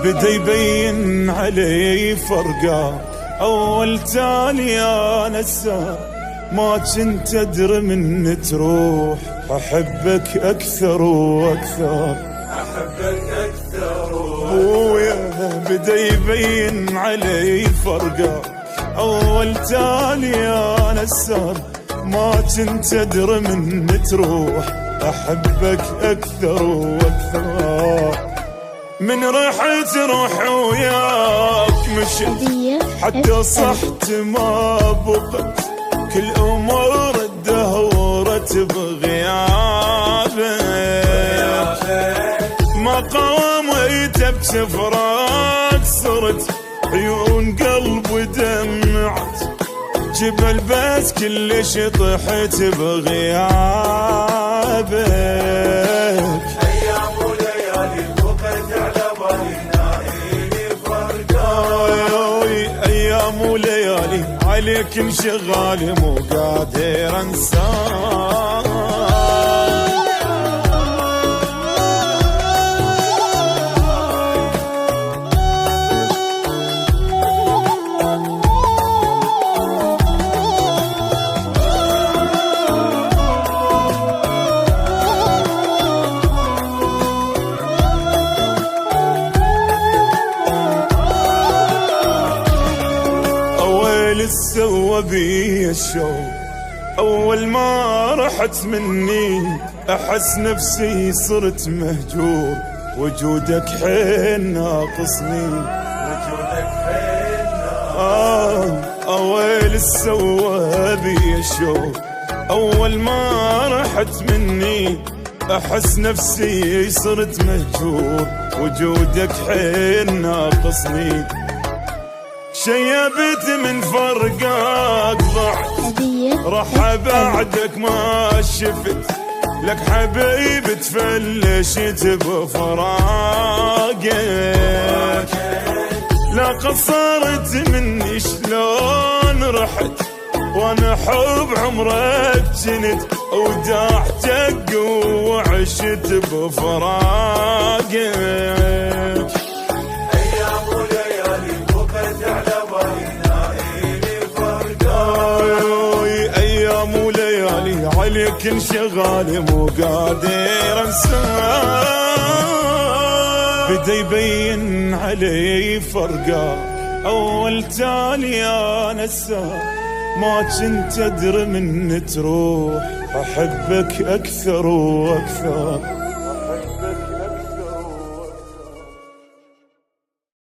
بدا يبين علي فرقاك. أول تالي أنا السار ما كنت أدري من تروح، أحبك أكثر وأكثر، أحبك أكثر ويا بدا يبين علي فرقاك. أول تالي أنا السار ما كنت أدري من تروح، أحبك أكثر وأكثر. من رحت روح وياك مشت حتى صحت ما بقت، كل أمور الدهورت بغيابك. ما قاومت بسفرك صرت عيون قلبي دمعت، جبل بس كلش طحت بغيابك. أيام وليالي بقت على بالي نايلي فرقاك. أيام وليالي عليك انشغالي مو قادر انساك. سوى بي الشوق أول ما رحت مني، أحس نفسي صرت مهجور، وجودك حيل ناقصني، وجودك حيل أويل سوى بي الشوق أول ما رحت مني، أحس نفسي صرت مهجور، وجودك حيل ناقصني. شيبت من فرقاك ضعت، راح بعدك ما شفت لك حبيب تفلشت بفراقك. لا قصرت مني شلون رحت، وانا حب عمرك جنت وداعتك وعشت بفراقك. عليك انشغالي مو قادر انساك. بدا يبين علي فرقاك. أول تالي أنا السار ما كنت أدري من تروح، أحبك أكثر وأكثر.